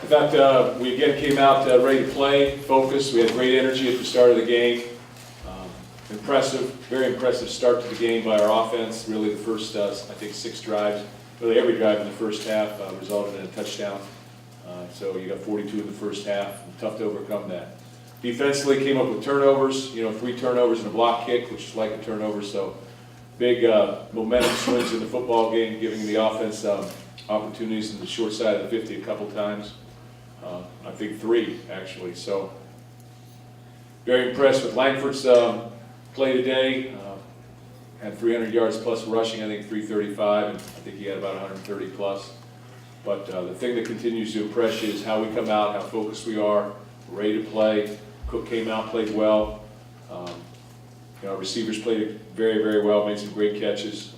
thought we again came out ready to play, focused. We had great energy at the start of the game. Impressive, very impressive start to the game by our offense. Really the first, I think, 6 drives, really every drive in the first half resulted in a touchdown. So you got 42 in the first half. Tough to overcome that. Defensively came up with turnovers, 3 turnovers and a block kick, which is like a turnover. So big momentum swings in the football game, giving the offense opportunities in the short side of the 50 a couple times. I think 3 actually. So very impressed with Langford's play today. Had 300 yards plus rushing, I think 335, and I think he had about 130 plus. But the thing that continues to impress you is how we come out, how focused we are, we're ready to play. Cook came out, played well. Our receivers played very, very well, made some great catches,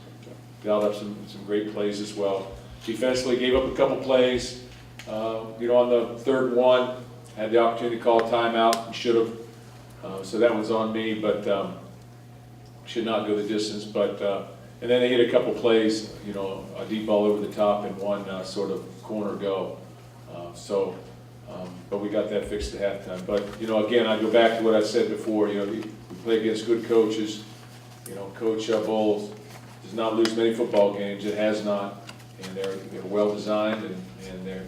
dialed up some great plays as well. Defensively gave up a couple plays. On the 3rd one, had the opportunity to call a timeout. We should have. So that was on me, but should not go the distance. But and then they hit a couple plays, a deep ball over the top and one sort of corner go. But we got that fixed at halftime. But again, I go back to what I said before. We play against good coaches. Coach Bowles does not lose many football games. It has not, and they're well designed, and they're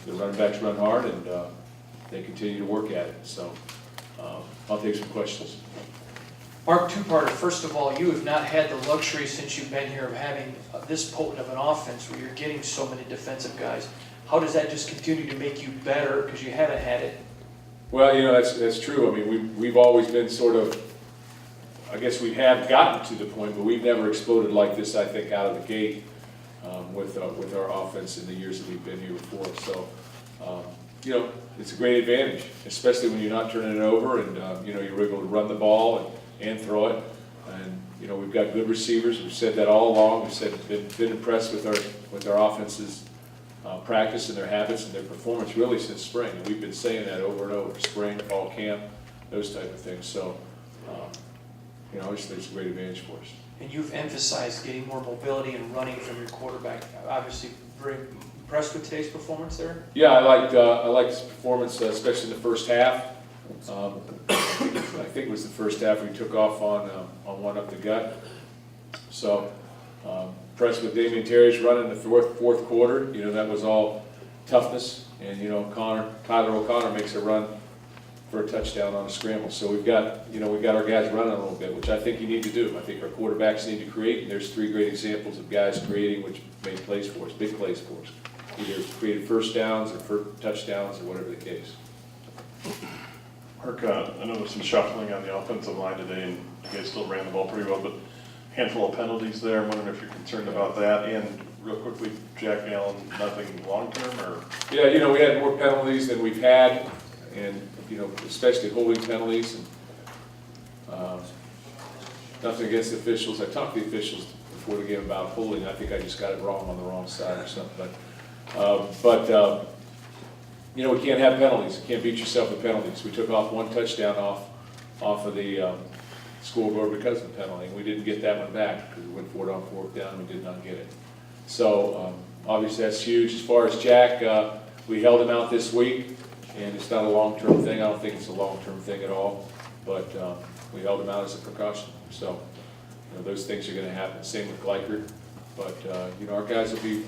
the running backs run hard, and they continue to work at it. So I'll take some questions. Mark, 2-parter. First of all, you have not had the luxury since you've been here of having this potent of an offense where you're getting so many defensive guys. How does that just continue to make you better because you haven't had it? Well, that's true. I mean, we've always been sort of, I guess we have gotten to the point, but we've never exploded like this, I think, out of the gate with our offense in the years that we've been here before. So, it's a great advantage, especially when you're not turning it over and, you're able to run the ball and throw it. And, we've got good receivers. We've said that all along. We've said been impressed with our offense's practice and their habits and their performance really since spring. And we've been saying that over and over, spring, fall camp, those type of things. So, obviously it's a great advantage for us. And you've emphasized getting more mobility and running from your quarterback. Obviously, very impressed with today's performance there? Yeah, I liked his performance, especially in the first half. I think it was the first half we took off on one up the gut. So impressed with Damian Terry's run in the fourth quarter. That was all toughness, and Tyler O'Connor makes a run for a touchdown on a scramble. So we've got our guys running a little bit, which I think you need to do. I think our quarterbacks need to create, and there's 3 great examples of guys creating, which made plays for us, big plays for us. Either created first downs or first touchdowns or whatever the case. Mark, I know there's some shuffling on the offensive line today, and you guys still ran the ball pretty well, but a handful of penalties there. I'm wondering if you're concerned about that. And real quickly, Jack Allen, nothing long-term, or? Yeah, we had more penalties than we've had, and, especially holding penalties. And nothing against the officials. I talked to the officials before the game about holding. I think I just got it wrong on the wrong side or something. But we can't have penalties. You can't beat yourself with penalties. We took off 1 touchdown off of the scoreboard because of the penalty. We didn't get that one back because we went for it on 4th down. We did not get it. So obviously that's huge. As far as Jack, we held him out this week, and it's not a long-term thing. I don't think it's a long-term thing at all. But we held him out as a precaution. So those things are going to happen. Same with Gleichert. But our guys will be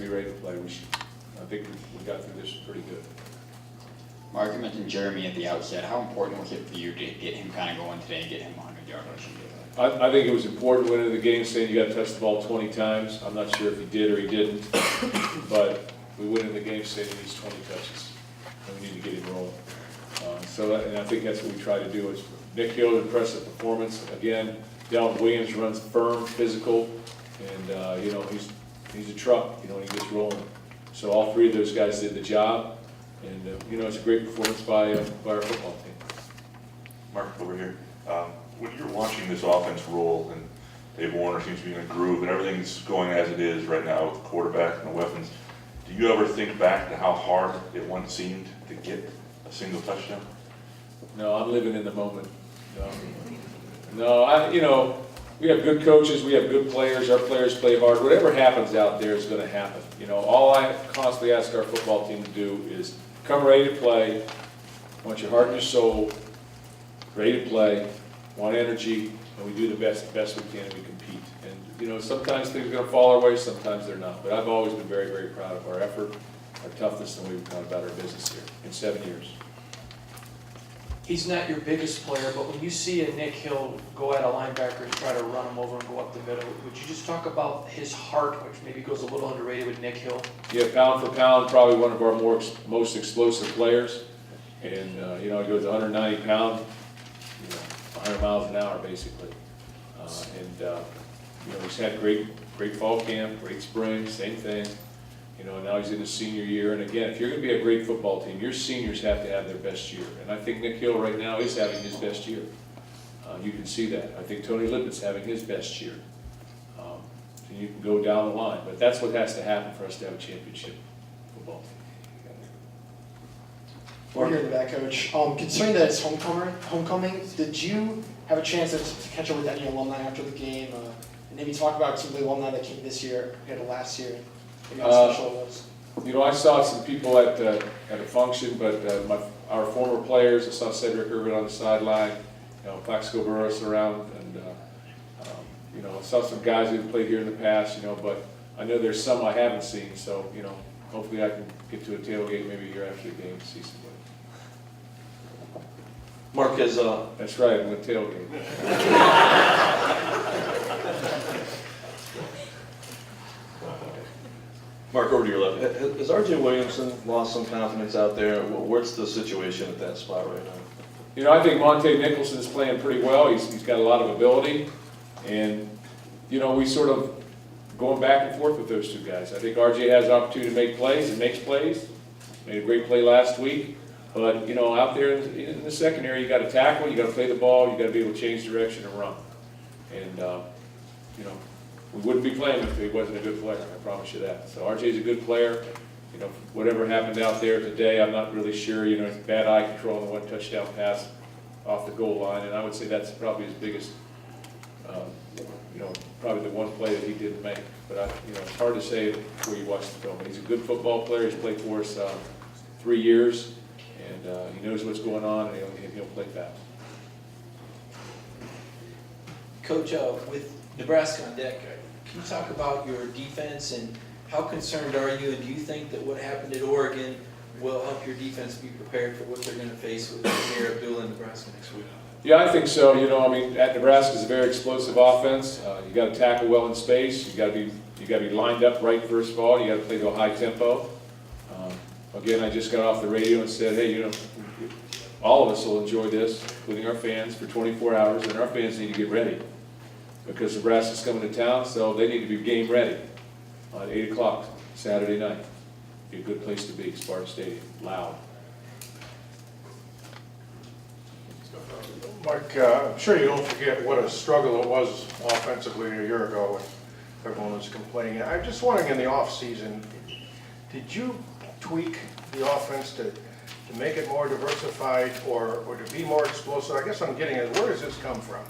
ready to play. I think we got through this pretty good. Mark, you mentioned Jeremy at the outset. How important was it for you to get him kind of going today and get him 100-yard rushing? I think it was important winning the game, saying you got to touch the ball 20 times. I'm not sure if he did or he didn't, but we win in the game saying he needs 20 touches, and we need to get him rolling. And I think that's what we try to do. Is Nick Hill, impressive performance again. Delvin Williams runs firm, physical, and he's a truck. When he gets rolling. So all 3 of those guys did the job, and it's a great performance by our football team. Mark, over here. When you're watching this offense roll, and Dave Warner seems to be in a groove, and everything's going as it is right now with the quarterback and the weapons, do you ever think back to how hard it once seemed to get a single touchdown? No, I'm living in the moment. No, we have good coaches, we have good players, our players play hard. Whatever happens out there is gonna happen. You know, all I constantly ask our football team to do is come ready to play, want your heart and your soul, ready to play, want energy, and we do the best we can, and we compete. And, you know, sometimes things are gonna fall our way, sometimes they're not. But I've always been very, very proud of our effort, our toughness, and we've gone about our business here in 7 years. He's not your biggest player, but when you see a Nick Hill go at a linebacker and try to run him over and go up the middle, would you just talk about his heart, which maybe goes a little underrated with Nick Hill? Yeah, pound for pound, probably one of our most explosive players. And, you know, he goes 190 pounds, you know, 100 miles an hour, basically. You know, he's had great fall camp, great spring, same thing. You know, now he's in his senior year. And again, if you're going to be a great football team, your seniors have to have their best year. And I think Nick Hill right now is having his best year. You can see that. I think Tony Lippett's having his best year. And you can go down the line. But that's what has to happen for us to have a championship football team. We're here in the back, Coach. Considering that it's homecoming, did you have a chance to catch up with any alumni after the game? And maybe talk about some of the alumni that came this year compared to last year, maybe how special it was. You know, I saw some people at a function, but our former players, I saw Cedric Irvin on the sideline, you know, Plaxico Burris around, and you know, I saw some guys who played here in the past, you know, but I know there's some I haven't seen, so, you know, hopefully I can get to a tailgate maybe here after the game to see somebody. Mark has, That's right, I'm with tailgate. Mark, over to your left. Has R.J. Williamson lost some confidence out there? What's the situation at that spot right now? You know, I think Monte Nicholson's playing pretty well. He's got a lot of ability, and you know, we sort of going back and forth with those two guys. I think RJ has an opportunity to make plays and makes plays. Made a great play last week, but you know, out there in the secondary, you got to tackle, you got to play the ball, you got to be able to change direction and run. And you know, we wouldn't be playing if he wasn't a good player. I promise you that. So RJ's a good player. You know, whatever happened out there today, I'm not really sure. You know, bad eye control and the one touchdown pass off the goal line, and I would say that's probably his biggest, you know, probably the one play that he didn't make. But you know, it's hard to say before you watch the film. He's a good football player. He's played for us 3 years, and he knows what's going on, and he'll play fast. Coach, with Nebraska on deck, can you talk about your defense and how concerned are you, and do you think that what happened at Oregon will help your defense be prepared for what they're going to face with Mayor Abdullah in Nebraska next week? Yeah, I think so. You know, I mean, at Nebraska is a very explosive offense. You got to tackle well in space. You got to be lined up right first of all. You got to play to a high tempo. Again, I just got off the radio and said, hey, you know, all of us will enjoy this, including our fans, for 24 hours, and our fans need to get ready because Nebraska's coming to town, so they need to be game ready at 8 o'clock Saturday night. Be a good place to be, Spartan Stadium, loud. Mike, I'm sure you don't forget what a struggle it was offensively a year ago when everyone was complaining. I'm just wondering, in the off-season, did you tweak the offense to make it more diversified or to be more explosive? I guess I'm getting at, where does this come from?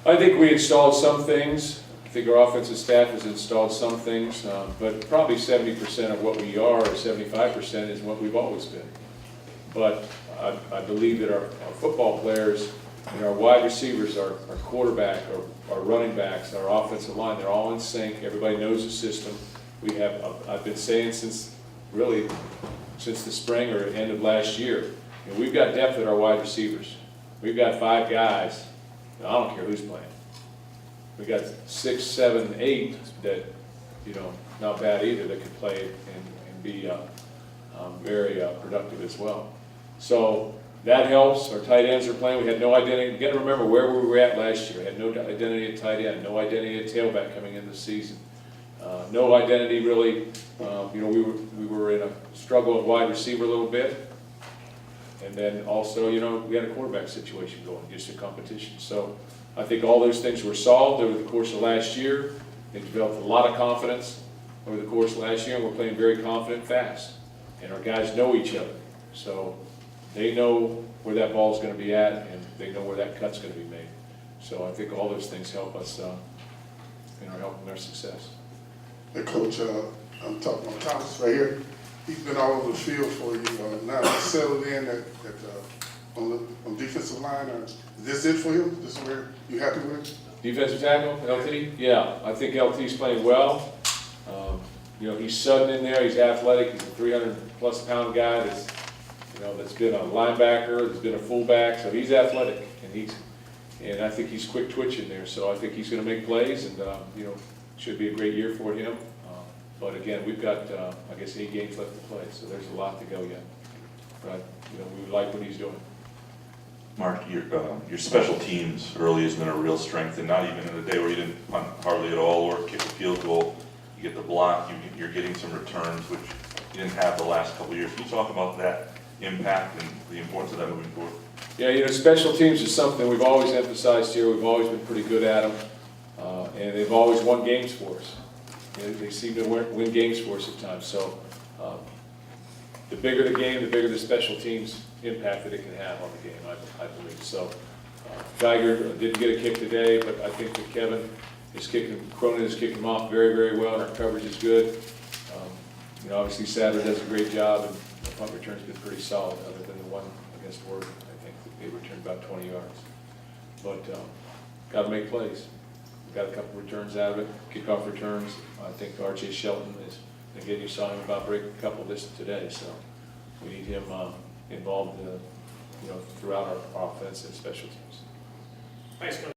I think we installed some things. I think our offensive staff has installed some things, but probably 70% of what we are, or 75%, is what we've always been. But I believe that our football players and our wide receivers, our quarterback, our running backs, our offensive line, they're all in sync. Everybody knows the system. We have, I've been saying since the spring or end of last year, you know, we've got depth at our wide receivers. We've got 5 guys. I don't care who's playing. We got 6, 7, 8 that, you know, not bad either, that could play and be very productive as well. So that helps. Our tight ends are playing. We had no identity. You got to remember where we were at last year. We had no identity at tight end, no identity at tailback coming into the season. No identity really. You know, we were in a struggle at wide receiver a little bit. And then also, you know, we had a quarterback situation going, just a competition. So I think all those things were solved over the course of last year. They developed a lot of confidence over the course of last year, and we're playing very confident fast. And our guys know each other. So they know where that ball's going to be at, and they know where that cut's going to be made. So I think all those things help us, helping our success. Hey, Coach, I'm talking about Thomas right here. He's been all over the field for you. Now he's settled in on defensive line. Is this it for him? This is where you happy with him? Defensive tackle, LT? Yeah, I think LT's playing well. He's sudden in there, he's athletic, he's a 300-plus pound guy that's been a linebacker, that's been a fullback, so he's athletic, and I think he's quick twitching there, so I think he's gonna make plays, and, should be a great year for him. But again, we've got, 8 games left to play, so there's a lot to go yet. But, we like what he's doing. Mark, your special teams early has been a real strength, and not even in a day where you didn't punt hardly at all or kick a field goal, you get the block, you're getting some returns, which you didn't have the last couple of years. Can you talk about that impact and the importance of that moving forward? Yeah, special teams is something we've always emphasized here. We've always been pretty good at them, and they've always won games for us. They seem to win games for us at times. So the bigger the game, the bigger the special teams impact that it can have on the game, I believe. So Geiger didn't get a kick today, but I think that Kevin is Cronin is kicking him off very, very well, and our coverage is good. Obviously Sadler does a great job, and the punt return's been pretty solid, other than the one against Oregon. I think that they returned about 20 yards. But got to make plays. We've got a couple returns out of it, kickoff returns. I think R.J. Shelton is, again, you saw him about break a couple of this today, so we need him involved, throughout our offense and special teams. Thanks, Coach.